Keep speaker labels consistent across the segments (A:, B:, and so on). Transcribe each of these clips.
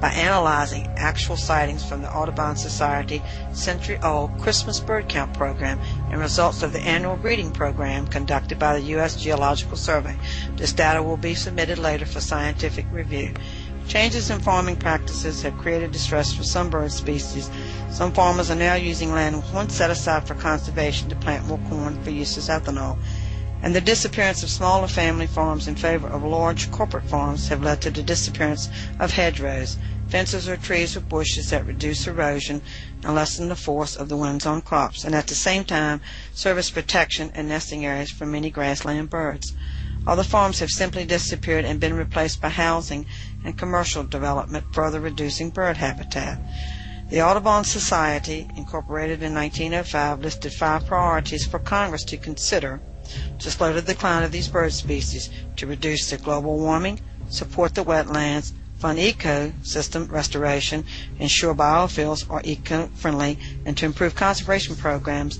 A: by analyzing actual sightings from the Audubon Society century-old Christmas bird count program and results of the annual breeding program conducted by the U.S. Geological Survey. This data will be submitted later for scientific review. Changes in farming practices have created distress for some bird species. Some farmers are now using land once set aside for conservation to plant more corn for use as ethanol. And the disappearance of smaller family farms in favor of large corporate farms have led to the disappearance of hedgerows, fences or trees or bushes that reduce erosion and lessen the force of the winds on crops, and at the same time serve as protection and nesting areas for many grassland birds. Other farms have simply disappeared and been replaced by housing and commercial development, further reducing bird habitat. The Audubon Society, incorporated in 1905, listed 5 priorities for Congress to consider to slow the decline of these bird species, to reduce the global warming, support the wetlands, fund ecosystem restoration, ensure biofuels are eco-friendly, and to improve conservation programs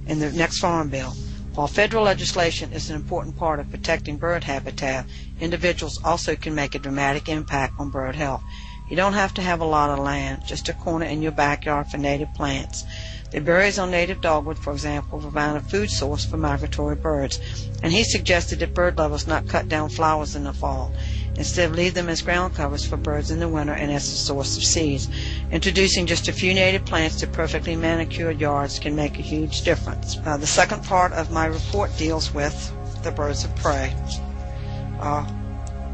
A: in the next Farm Bill. While federal legislation is an important part of protecting bird habitat, individuals also can make a dramatic impact on bird health. You don't have to have a lot of land, just a corner in your backyard for native plants. The berries on native dogwood, for example, provide a food source for migratory birds, and he suggested that bird lovers not cut down flowers in the fall. Instead, leave them as ground covers for birds in the winter and as a source of seeds. Introducing just a few native plants to perfectly manicured yards can make a huge difference. The second part of my report deals with the birds of prey,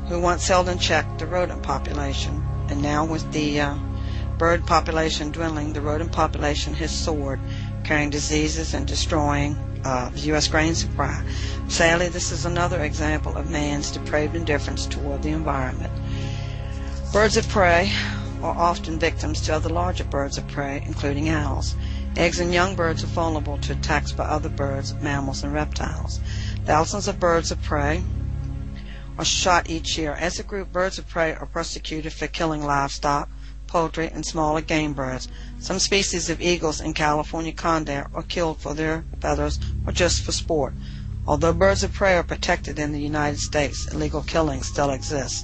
A: who once held in check the rodent population, and now with the bird population dwindling, the rodent population has soared, carrying diseases and destroying the U.S. grain supply. Sadly, this is another example of man's depraved indifference toward the environment. Birds of prey are often victims to other larger birds of prey, including owls. Eggs and young birds are vulnerable to attacks by other birds, mammals, and reptiles. Thousands of birds of prey are shot each year. As a group, birds of prey are persecuted for killing livestock, poultry, and smaller game birds. Some species of eagles in California condor are killed for their feathers or just for sport. Although birds of prey are protected in the United States, illegal killing still exists.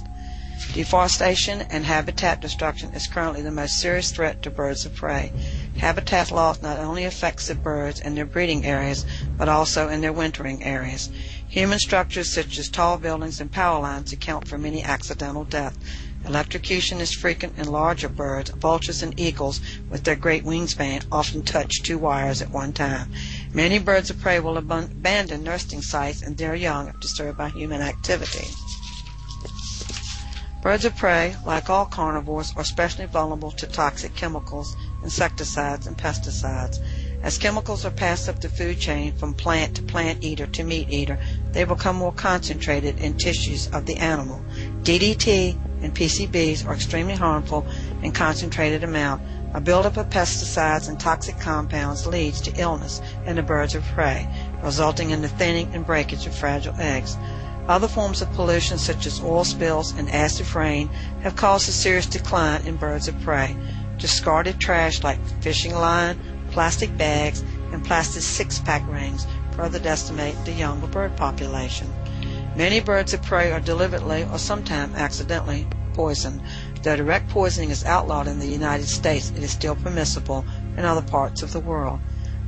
A: Deforestation and habitat destruction is currently the most serious threat to birds of prey. Habitat loss not only affects the birds in their breeding areas, but also in their wintering areas. Human structures such as tall buildings and power lines account for many accidental deaths. Electrocution is frequent in larger birds. Vultures and eagles, with their great wingspan, often touch 2 wires at one time. Many birds of prey will abandon nesting sites and their young if disturbed by human activity. Birds of prey, like all carnivores, are especially vulnerable to toxic chemicals, insecticides, and pesticides. As chemicals are passed up the food chain from plant to plant eater to meat eater, they become more concentrated in tissues of the animal. DDT and PCBs are extremely harmful in concentrated amount. A buildup of pesticides and toxic compounds leads to illness in the birds of prey, resulting in the thinning and breakage of fragile eggs. Other forms of pollution, such as oil spills and acid rain, have caused a serious decline in birds of prey. Discarded trash like fishing line, plastic bags, and plastic six-pack rings further decimate the younger bird population. Many birds of prey are deliberately or sometimes accidentally poisoned. Though direct poisoning is outlawed in the United States, it is still permissible in other parts of the world.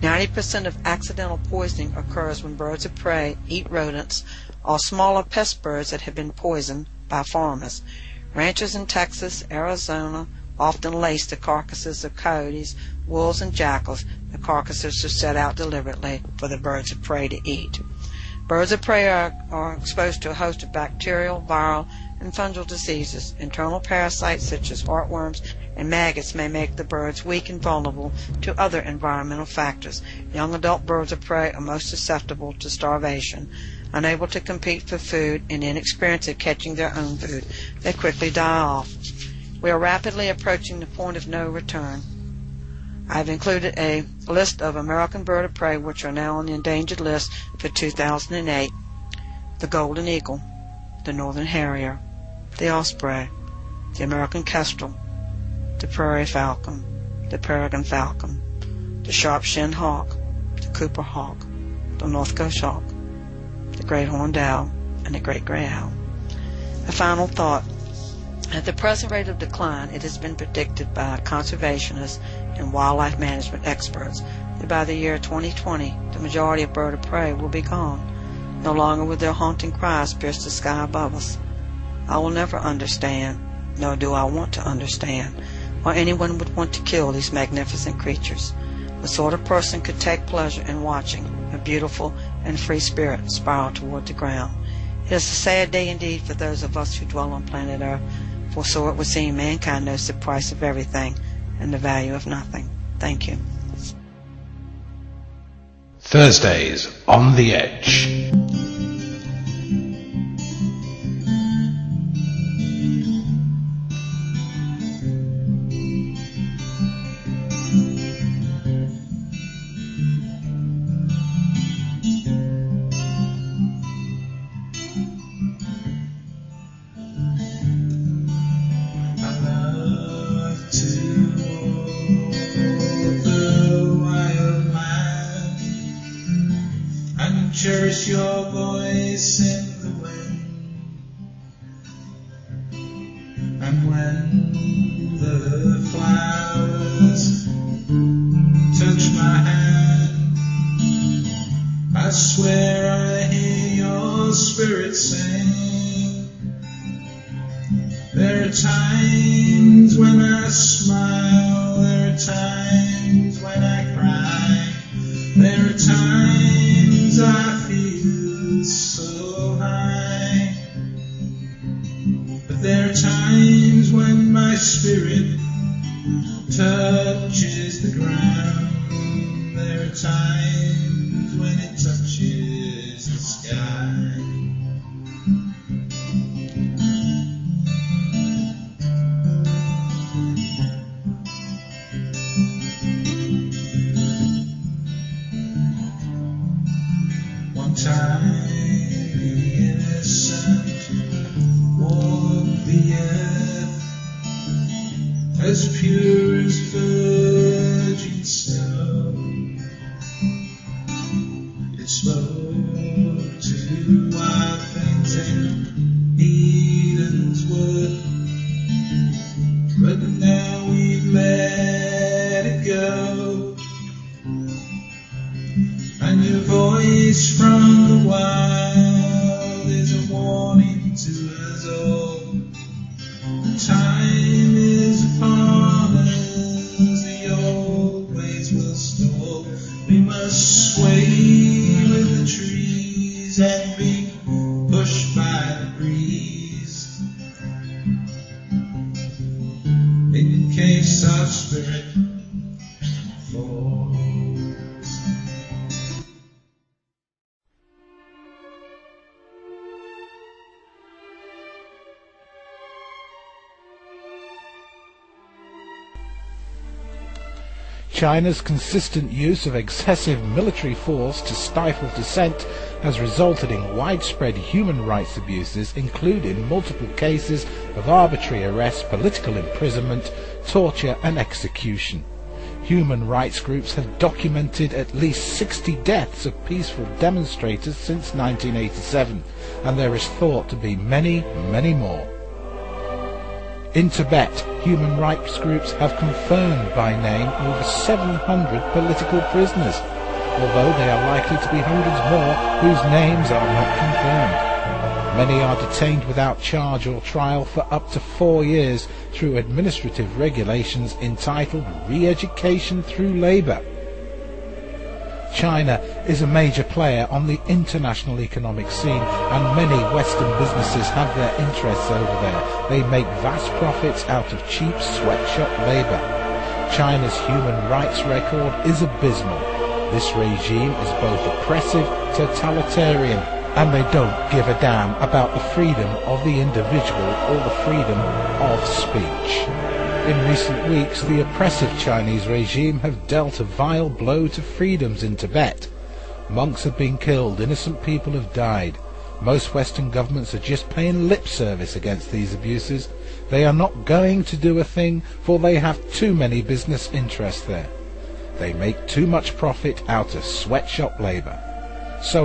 A: 90% of accidental poisoning occurs when birds of prey eat rodents or smaller pest birds that have been poisoned by farmers. Ranchers in Texas, Arizona often lace the carcasses of coyotes, wolves, and jackals. The carcasses are set out deliberately for the birds of prey to eat. Birds of prey are exposed to a host of bacterial, viral, and fungal diseases. Internal parasites such as heartworms and maggots may make the birds weak and vulnerable to other environmental factors. Young adult birds of prey are most susceptible to starvation. Unable to compete for food and inexperienced at catching their own food, they quickly die off. We are rapidly approaching the point of no return. I have included a list of American bird of prey which are now on the endangered list for 2008. The golden eagle, the northern harrier, the osprey, the American kestrel, the prairie falcon, the peregrine falcon, the sharp-shinned hawk, the Cooper hawk, the North Coast hawk, the great horned owl, and the great gray owl. A final thought. At the present rate of decline, it has been predicted by conservationists and wildlife management experts that by the year 2020, the majority of bird of prey will be gone. No longer will their haunting cries pierce the sky above us. I will never understand, nor do I want to understand, why anyone would want to kill these magnificent creatures. What sort of person could take pleasure in watching a beautiful and free spirit spiral toward the ground? It is a sad day indeed for those of us who dwell on planet Earth, for so it would seem mankind knows the price of everything and the value of nothing. Thank you.
B: Thursdays on the Edge.
C: Cherish your voice in the wind, and when the flowers touch my hand, I swear I hear your spirit sing. There are times when I smile, there are times when I cry, there are times I feel so high, but there are times when my spirit touches the ground. There are times when it touches the sky. Time the innocent walk the earth as pure as virgin snow. It spoke to our fainting Eden's word, but now we've let it go. And your voice from the wild is a warning to us all. The time is upon us, the old ways will stall. We must sway with the trees and be pushed by the breeze, in case our spirit falls.
B: China's consistent use of excessive military force to stifle dissent has resulted in widespread human rights abuses, including multiple cases of arbitrary arrest, political imprisonment, torture and execution. Human rights groups have documented at least 60 deaths of peaceful demonstrators since 1987, and there is thought to be many, many more. In Tibet, human rights groups have confirmed by name over 700 political prisoners, although there are likely to be hundreds more whose names are not confirmed. Many are detained without charge or trial for up to 4 years through administrative regulations entitled Re-Education Through Labour. China is a major player on the international economic scene, and many Western businesses have their interests over there. They make vast profits out of cheap sweatshop labour. China's human rights record is abysmal. This regime is both oppressive, totalitarian, and they don't give a damn about the freedom of the individual or the freedom of speech. In recent weeks, the oppressive Chinese regime have dealt a vile blow to freedoms in Tibet. Monks have been killed, innocent people have died. Most Western governments are just paying lip service against these abuses. They are not going to do a thing, for they have too many business interests there. They make too much profit out of sweatshop labour. So